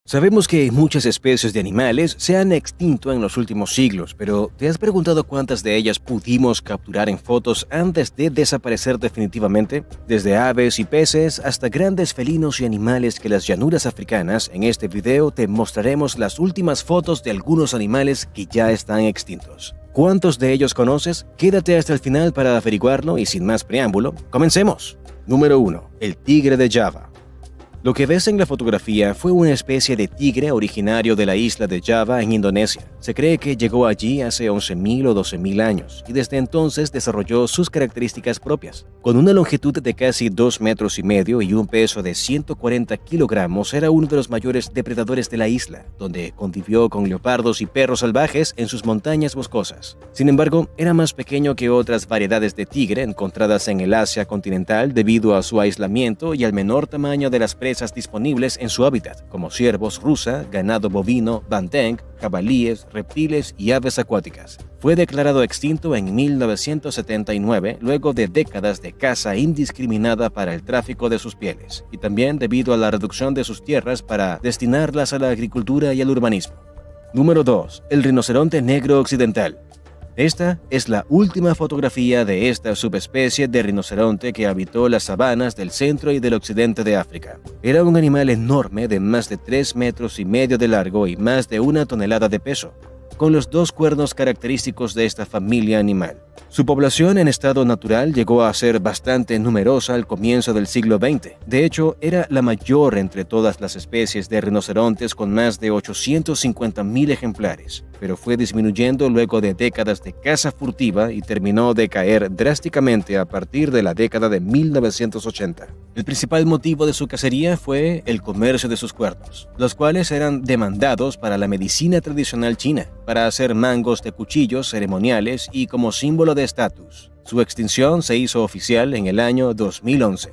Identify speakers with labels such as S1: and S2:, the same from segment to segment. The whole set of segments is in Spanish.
S1: Sabemos que muchas especies de animales se han extinto en los últimos siglos, pero ¿te has preguntado cuántas de ellas pudimos capturar en fotos antes de desaparecer definitivamente? Desde aves y peces hasta grandes felinos y animales que las llanuras africanas, en este video te mostraremos las últimas fotos de algunos animales que ya están extintos. ¿Cuántos de ellos conoces? Quédate hasta el final para averiguarlo y sin más preámbulo, comencemos. Número 1. El tigre de Java. Lo que ves en la fotografía fue una especie de tigre originario de la isla de Java en Indonesia. Se cree que llegó allí hace 11.000 o 12.000 años y desde entonces desarrolló sus características propias. Con una longitud de casi 2,5 metros y un peso de 140 kilogramos, era uno de los mayores depredadores de la isla, donde convivió con leopardos y perros salvajes en sus montañas boscosas. Sin embargo, era más pequeño que otras variedades de tigre encontradas en el Asia continental debido a su aislamiento y al menor tamaño de las presas disponibles en su hábitat, como ciervos rusa, ganado bovino, banteng, jabalíes, reptiles y aves acuáticas. Fue declarado extinto en 1979 luego de décadas de caza indiscriminada para el tráfico de sus pieles, y también debido a la reducción de sus tierras para destinarlas a la agricultura y al urbanismo. Número 2. El rinoceronte negro occidental. Esta es la última fotografía de esta subespecie de rinoceronte que habitó las sabanas del centro y del occidente de África. Era un animal enorme de más de 3,5 metros de largo y más de 1 tonelada de peso, con los 2 cuernos característicos de esta familia animal. Su población en estado natural llegó a ser bastante numerosa al comienzo del siglo XX. De hecho, era la mayor entre todas las especies de rinocerontes con más de 850.000 ejemplares, pero fue disminuyendo luego de décadas de caza furtiva y terminó de caer drásticamente a partir de la década de 1980. El principal motivo de su cacería fue el comercio de sus cuernos, los cuales eran demandados para la medicina tradicional china, para hacer mangos de cuchillos ceremoniales y como símbolo de estatus. Su extinción se hizo oficial en el año 2011.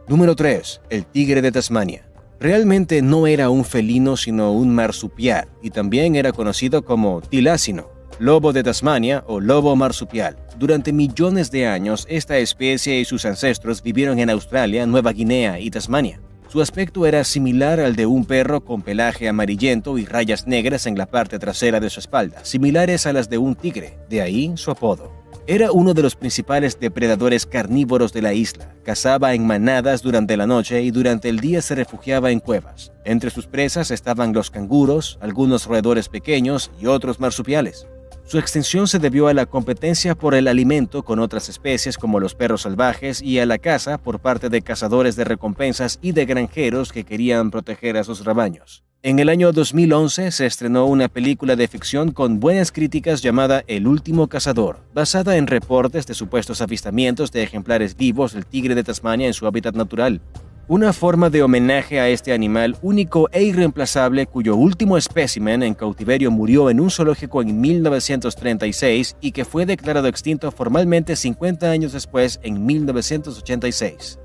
S1: Número 3. El tigre de Tasmania. Realmente no era un felino sino un marsupial y también era conocido como tilásino, lobo de Tasmania o lobo marsupial. Durante millones de años, esta especie y sus ancestros vivieron en Australia, Nueva Guinea y Tasmania. Su aspecto era similar al de un perro con pelaje amarillento y rayas negras en la parte trasera de su espalda, similares a las de un tigre, de ahí su apodo. Era uno de los principales depredadores carnívoros de la isla. Cazaba en manadas durante la noche y durante el día se refugiaba en cuevas. Entre sus presas estaban los canguros, algunos roedores pequeños y otros marsupiales. Su extinción se debió a la competencia por el alimento con otras especies como los perros salvajes y a la caza por parte de cazadores de recompensas y de granjeros que querían proteger a sus rebaños. En el año 2011 se estrenó una película de ficción con buenas críticas llamada El último cazador, basada en reportes de supuestos avistamientos de ejemplares vivos del tigre de Tasmania en su hábitat natural. Una forma de homenaje a este animal único e irreemplazable cuyo último espécimen en cautiverio murió en un zoológico en 1936 y que fue declarado extinto formalmente 50 años después en 1986.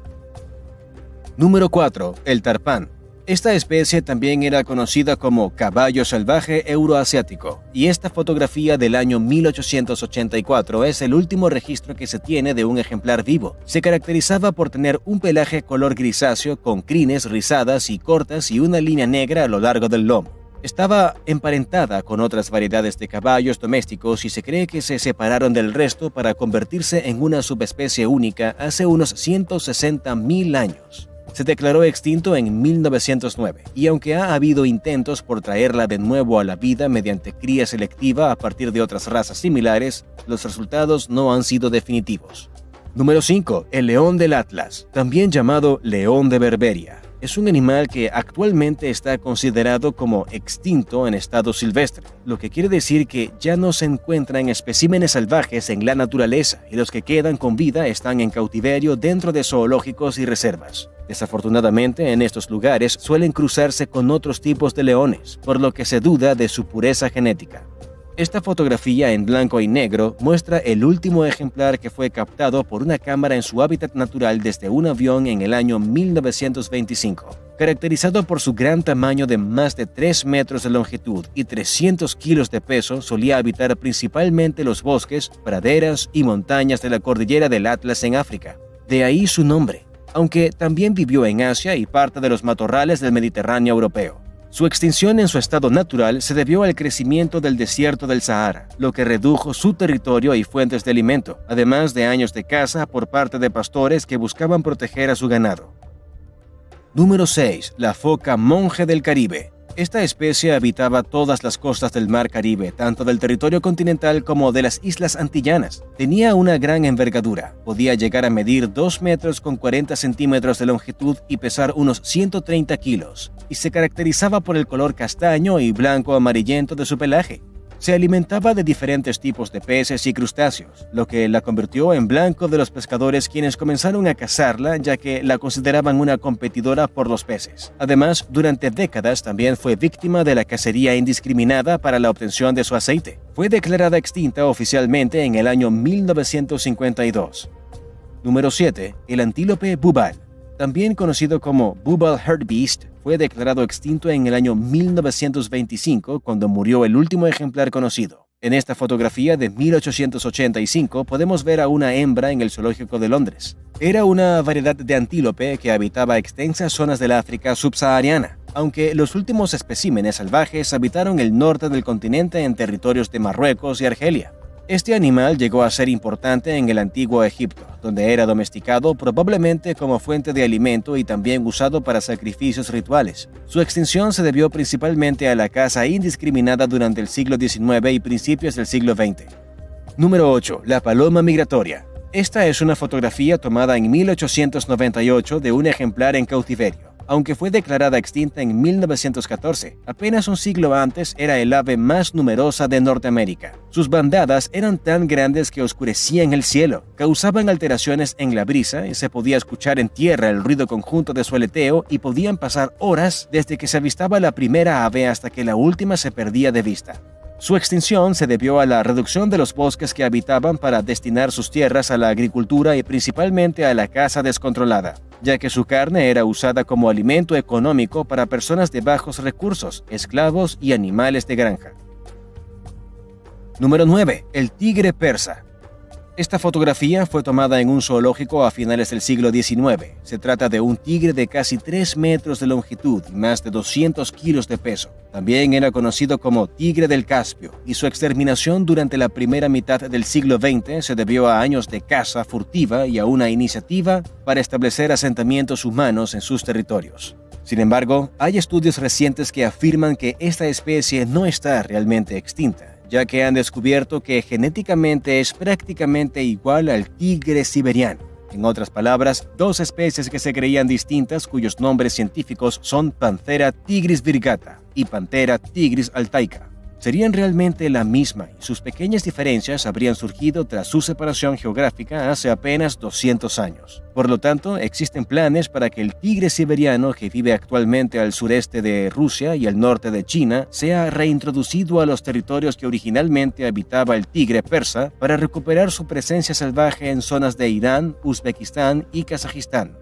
S1: Número 4. El tarpán. Esta especie también era conocida como caballo salvaje euroasiático, y esta fotografía del año 1884 es el último registro que se tiene de un ejemplar vivo. Se caracterizaba por tener un pelaje color grisáceo con crines rizadas y cortas y una línea negra a lo largo del lomo. Estaba emparentada con otras variedades de caballos domésticos y se cree que se separaron del resto para convertirse en una subespecie única hace unos 160.000 años. Se declaró extinto en 1909 y aunque ha habido intentos por traerla de nuevo a la vida mediante cría selectiva a partir de otras razas similares, los resultados no han sido definitivos. Número 5. El león del Atlas, también llamado león de Berberia. Es un animal que actualmente está considerado como extinto en estado silvestre, lo que quiere decir que ya no se encuentran especímenes salvajes en la naturaleza y los que quedan con vida están en cautiverio dentro de zoológicos y reservas. Desafortunadamente, en estos lugares suelen cruzarse con otros tipos de leones, por lo que se duda de su pureza genética. Esta fotografía en blanco y negro muestra el último ejemplar que fue captado por una cámara en su hábitat natural desde un avión en el año 1925. Caracterizado por su gran tamaño de más de 3 metros de longitud y 300 kilos de peso, solía habitar principalmente los bosques, praderas y montañas de la cordillera del Atlas en África. De ahí su nombre, aunque también vivió en Asia y parte de los matorrales del Mediterráneo europeo. Su extinción en su estado natural se debió al crecimiento del desierto del Sahara, lo que redujo su territorio y fuentes de alimento, además de años de caza por parte de pastores que buscaban proteger a su ganado. Número 6. La foca monje del Caribe. Esta especie habitaba todas las costas del mar Caribe, tanto del territorio continental como de las islas antillanas. Tenía una gran envergadura, podía llegar a medir 2 metros con 40 centímetros de longitud y pesar unos 130 kilos, y se caracterizaba por el color castaño y blanco amarillento de su pelaje. Se alimentaba de diferentes tipos de peces y crustáceos, lo que la convirtió en blanco de los pescadores, quienes comenzaron a cazarla ya que la consideraban una competidora por los peces. Además, durante décadas también fue víctima de la cacería indiscriminada para la obtención de su aceite. Fue declarada extinta oficialmente en el año 1952. Número 7. El antílope bubal. También conocido como Bubal Hartebeest, fue declarado extinto en el año 1925 cuando murió el último ejemplar conocido. En esta fotografía de 1885 podemos ver a una hembra en el zoológico de Londres. Era una variedad de antílope que habitaba extensas zonas del África subsahariana, aunque los últimos especímenes salvajes habitaron el norte del continente en territorios de Marruecos y Argelia. Este animal llegó a ser importante en el antiguo Egipto, donde era domesticado probablemente como fuente de alimento y también usado para sacrificios rituales. Su extinción se debió principalmente a la caza indiscriminada durante el siglo XIX y principios del siglo XX. Número 8. La paloma migratoria. Esta es una fotografía tomada en 1898 de un ejemplar en cautiverio. Aunque fue declarada extinta en 1914, apenas un siglo antes era el ave más numerosa de Norteamérica. Sus bandadas eran tan grandes que oscurecían el cielo, causaban alteraciones en la brisa y se podía escuchar en tierra el ruido conjunto de su aleteo, y podían pasar horas desde que se avistaba la primera ave hasta que la última se perdía de vista. Su extinción se debió a la reducción de los bosques que habitaban para destinar sus tierras a la agricultura y principalmente a la caza descontrolada, ya que su carne era usada como alimento económico para personas de bajos recursos, esclavos y animales de granja. Número 9. El tigre persa. Esta fotografía fue tomada en un zoológico a finales del siglo XIX. Se trata de un tigre de casi 3 metros de longitud y más de 200 kilos de peso. También era conocido como tigre del Caspio, y su exterminación durante la primera mitad del siglo XX se debió a años de caza furtiva y a una iniciativa para establecer asentamientos humanos en sus territorios. Sin embargo, hay estudios recientes que afirman que esta especie no está realmente extinta, ya que han descubierto que genéticamente es prácticamente igual al tigre siberiano. En otras palabras, dos especies que se creían distintas cuyos nombres científicos son Panthera tigris virgata y Panthera tigris altaica. Serían realmente la misma, y sus pequeñas diferencias habrían surgido tras su separación geográfica hace apenas 200 años. Por lo tanto, existen planes para que el tigre siberiano, que vive actualmente al sureste de Rusia y al norte de China, sea reintroducido a los territorios que originalmente habitaba el tigre persa, para recuperar su presencia salvaje en zonas de Irán, Uzbekistán y Kazajistán.